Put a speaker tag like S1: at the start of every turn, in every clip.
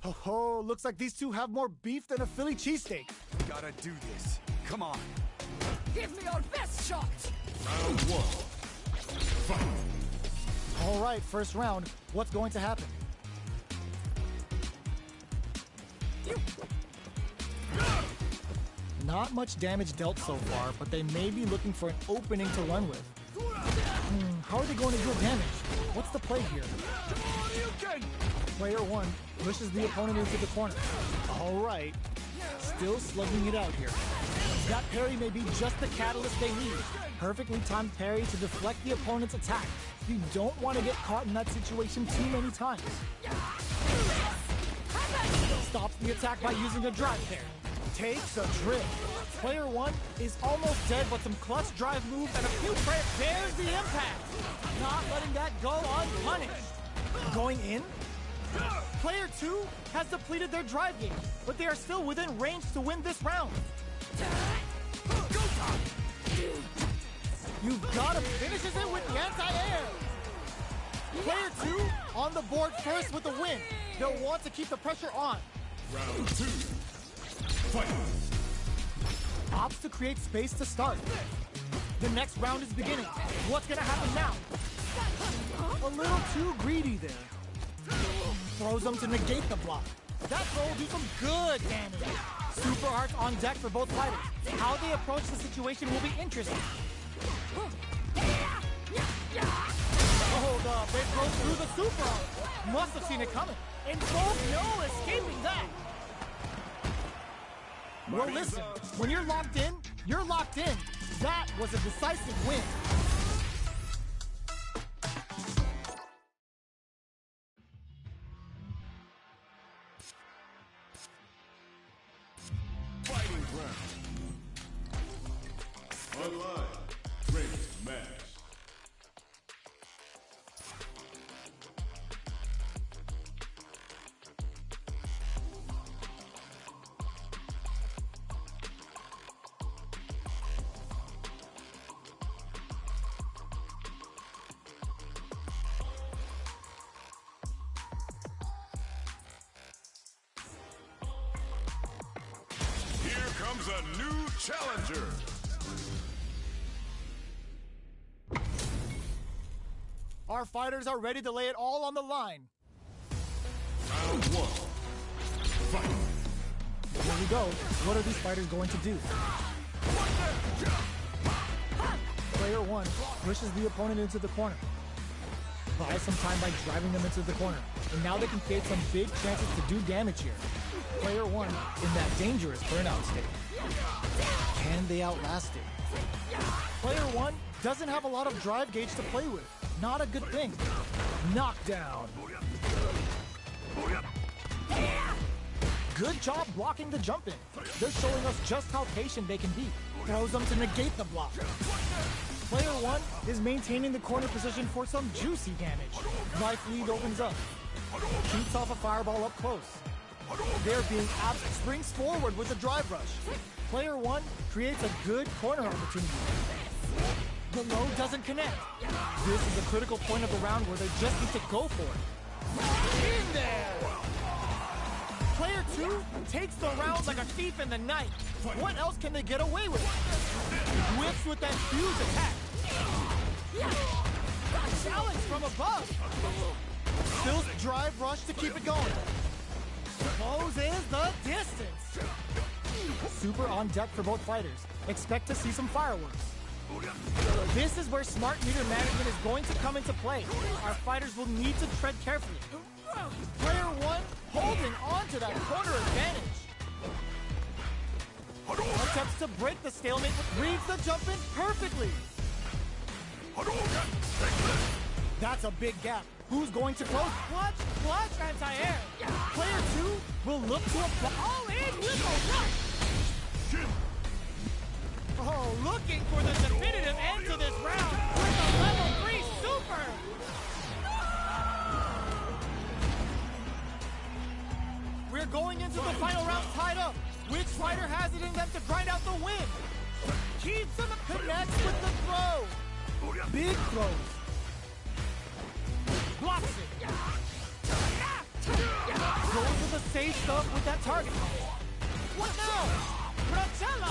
S1: Oh, looks like these two have more beef than a Philly cheesesteak.
S2: Gotta do this. Come on.
S3: Give me your best shot!
S4: Round one. Fight.
S1: All right, first round. What's going to happen? Not much damage dealt so far, but they may be looking for an opening to run with. How are they going to deal damage? What's the play here? Player one pushes the opponent into the corner. All right, still slugging it out here. That parry may be just the catalyst they need. Perfectly timed parry to deflect the opponent's attack. You don't want to get caught in that situation too many times. Stops the attack by using a drive parry. Takes a trip. Player one is almost dead, but some clutch drive moves and a few prayers. There's the impact. Not letting that go unpunished. Going in? Player two has depleted their drive game, but they are still within range to win this round. You've got him. Finishes it with the anti-air. Player two on the board first with the win. They'll want to keep the pressure on.
S4: Round two. Fight.
S1: Opts to create space to start. The next round is beginning. What's gonna happen now? A little too greedy there. Throws them to negate the block. That throw will do some good damage. Super arts on deck for both fighters. How they approach the situation will be interesting. Hold up, it broke through the super art. Must have seen it coming. And both no escaping that. Well, listen, when you're locked in, you're locked in. That was a decisive win.
S4: Fighting round. Online. Ranked match. Here comes a new challenger.
S1: Our fighters are ready to lay it all on the line.
S4: Round one. Fight.
S1: Here we go. What are these fighters going to do? Player one pushes the opponent into the corner. Buys some time by driving them into the corner. And now they can create some big chances to do damage here. Player one in that dangerous burnout state. Can they outlast it? Player one doesn't have a lot of drive gauge to play with. Not a good thing. Knockdown. Good job blocking the jump in. They're showing us just how patient they can be. Throws them to negate the block. Player one is maintaining the corner position for some juicy damage. Life lead opens up. Shoots off a fireball up close. They're being springs forward with a drive rush. Player one creates a good corner opportunity. The load doesn't connect. This is a critical point of the round where they just need to go for it. In there! Player two takes the round like a thief in the night. What else can they get away with? Whips with that fuse attack. Challenge from above. Spills drive rush to keep it going. Closes the distance. Super on deck for both fighters. Expect to see some fireworks. This is where smart meter management is going to come into play. Our fighters will need to tread carefully. Player one holding on to that corner advantage. Attempts to break the stalemate, reads the jump in perfectly. That's a big gap. Who's going to close? Clutch, anti-air. Player two will look to apply. All in with a rush. Oh, looking for the definitive end to this round with a level 3 super. We're going into the final round tied up. Which fighter has it in them to grind out the win? Keeps him, connects with the throw. Big throws. Blocks it. Goes with the same Great stuff with that target. What now? Bracella!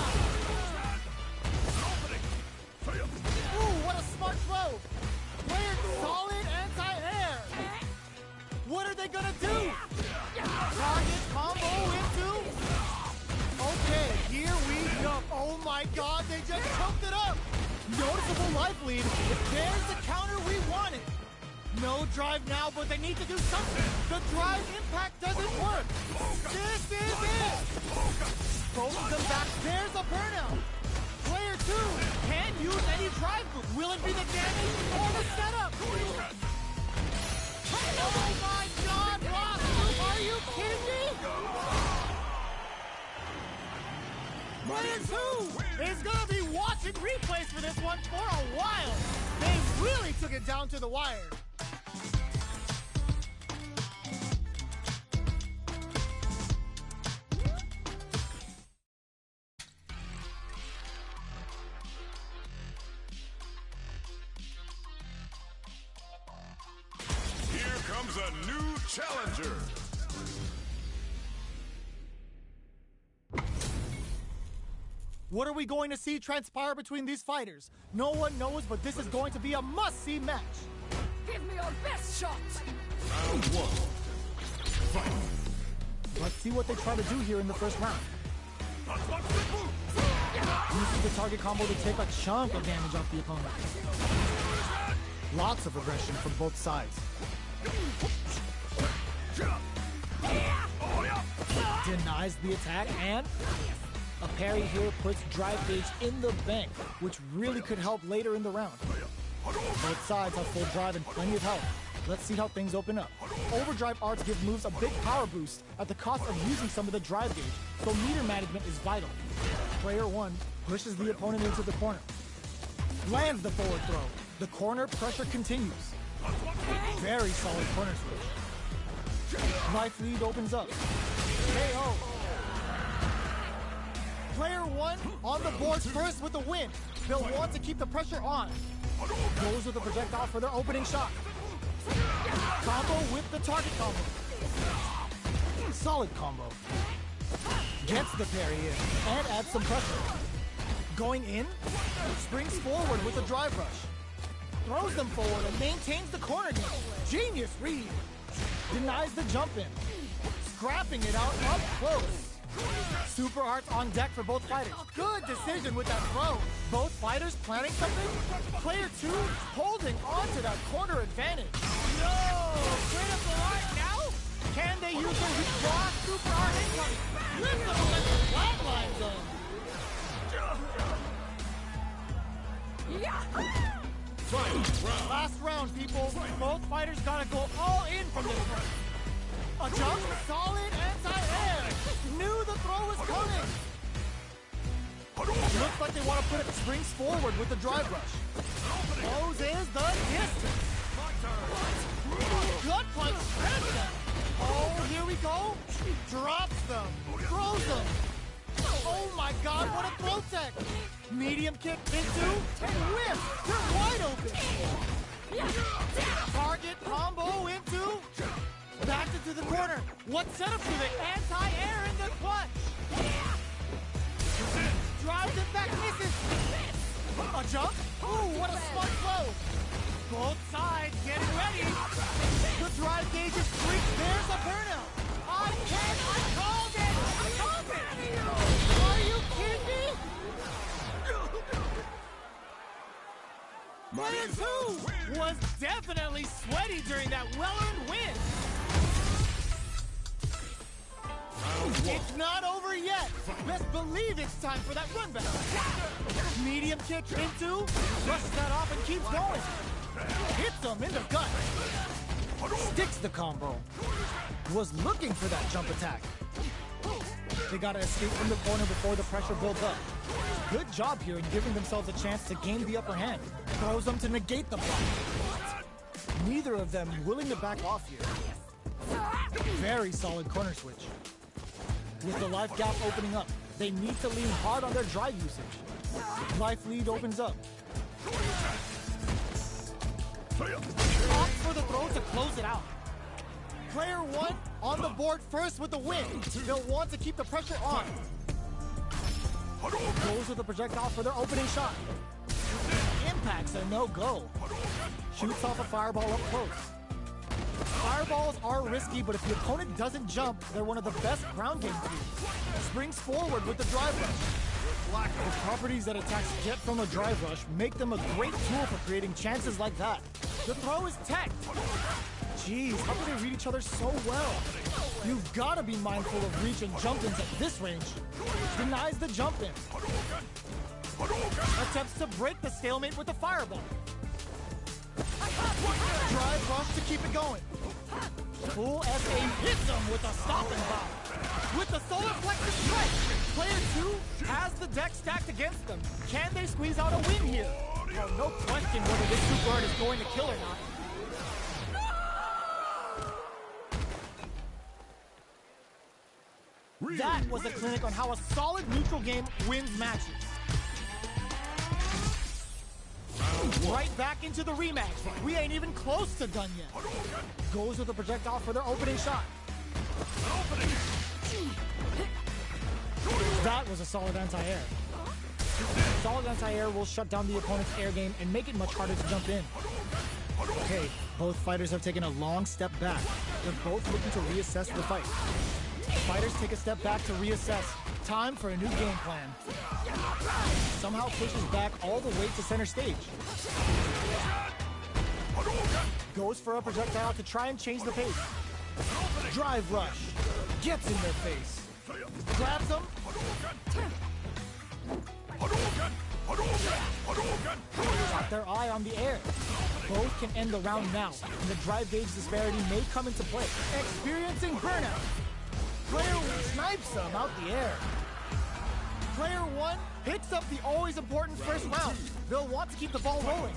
S1: Ooh, what a smart throw! Player solid anti-air! What are they gonna do? Target combo into... Okay, here we go. Oh my god, they just choked it up! Noticeable life lead. There's the counter we wanted. No drive now, but they need to do something. The drive impact doesn't work. This is it. Both of them back. There's a burnout. Player 2 can't use any drive move. Will it be the damage or the setup? Oh my god, Rock! Are you kidding me? Player 2 is gonna be watching replays for this one for a while. They really took it down to the wire.
S4: Here comes a new challenger.
S1: What are we going to see transpire between these fighters? No one knows, but this is going to be a must-see match.
S3: Give me your best shot!
S4: Round 1. Fight.
S1: Let's see what they try to do here in the first round. Uses the target combo to take a chunk of damage off the opponent. Lots of aggression from both sides. Denies the attack, and a parry here puts drive gauge in the bank, which really could help later in the round. Both sides have full drive and plenty of health. Let's see how things open up. Overdrive arts give moves a big power boost at the cost of using some of the drive gauge, so meter management is vital. Player 1 pushes the opponent into the corner. Lands the forward throw. The corner pressure continues. Very solid corner switch. Life lead opens up. KO. Player 1 on the board first with the win. They'll want to keep the pressure on. Goes with the projectile for their opening shot. Combo with the target combo. Solid combo. Gets the parry in and adds some pressure. Going in, springs forward with a drive rush. Throws them forward and maintains the corner game. Genius read. Denies the jump in. Scrapping it out up close. Super arts on deck for both fighters. Good decision with that throw. Both fighters planning something. Player 2 holding on to that corner advantage. No! Critical art now? Can they use their weak block? Super art incoming. Lift them like the flatline zone. Last round, people. Both fighters gotta go all in from this round. A jump, solid anti-air. Knew the throw was coming. Looks like they want to put it springs forward with the drive rush. Closes the distance. Gut punch spreads them. Oh, here we go. Drops them. Throws them. Oh my god, what a throw tech. Medium kick into and whip. They're wide open. Target combo into. Backed into the corner. What setup to the anti-air in the clutch? Drives it back, misses. A jump? Ooh, what a smart flow. Both sides getting ready. The drive gauge is freaked. There's a burnout. I called it. I called it. Are you kidding me? Player 2 was definitely sweaty during that well-earned win. It's not over yet. Best believe it's time for that run back. Medium kick into, brushes that off and keeps going. Hits him in the gut. Sticks the combo. Was looking for that jump attack. They gotta escape from the corner before the pressure builds up. Good job here in giving themselves a chance to gain the upper hand. Throws them to negate the block. Neither of them willing to back off here. Very solid corner switch. With the life gap opening up, they need to lean hard on their drive usage. Life lead opens up. Opts for the throw to close it out. Player one on the board first with the win. They'll want to keep the pressure on. Goes with the projectile for their opening shot. Impacts a no-go. Shoots off a fireball up close. Fireballs are risky, but if the opponent doesn't jump, they're one of the best ground game tools. Springs forward with the drive rush. The properties that attacks get from a drive rush make them a great tool for creating chances like that. The throw is teched. Jeez, how can they read each other so well? You've got to be mindful of reach and jump-ins at this range. Denies the jump-in. Attempts to break the stalemate with the fireball. Drive rush to keep it going. Full SA hits him with a stopping bomb. With the solar plexus strike, player 2 has the deck stacked against them. Can they squeeze out a win here? Well, no question whether this super art is going to kill or not. That was a clinic on how a solid neutral game wins matches. Right back into the rematch. We ain't even close to done yet. Goes with the projectile for their opening shot. That was a solid anti-air. Solid anti-air will shut down the opponent's air game and make it much harder to jump in. Okay, both fighters have taken a long step back. They're both looking to reassess the fight. Fighters take a step back to reassess. Time for a new game plan. Somehow pushes back all the way to center stage. Goes for a projectile to try and change the pace. Drive rush. Gets in their face. Grabs them. Got their eye on the air. Both can end the round now, and the drive gauge disparity may come into play. Experiencing burnout. Player snipes them out the air. Player 1 picks up the always important first round. They'll want to keep the ball rolling.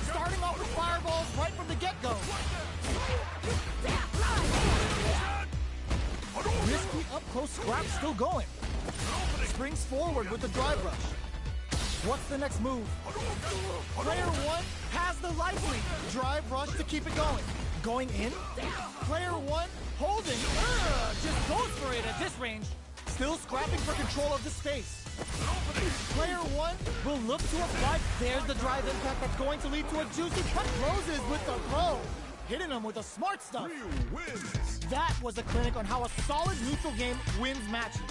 S1: Starting off with fireballs right from the get-go. Risky up-close scrap still going. Springs forward with the drive rush. What's the next move? Player 1 has the life lead. Drive rush to keep it going. Going in. Player 1 holding. Just goes for it at this range. Still scrapping for control of the space. Player 1 will look to apply. There's the drive impact that's going to lead to a juicy cut. Closes with the throw. Hitting him with a smart stuff. That was a clinic on how a solid neutral game wins matches.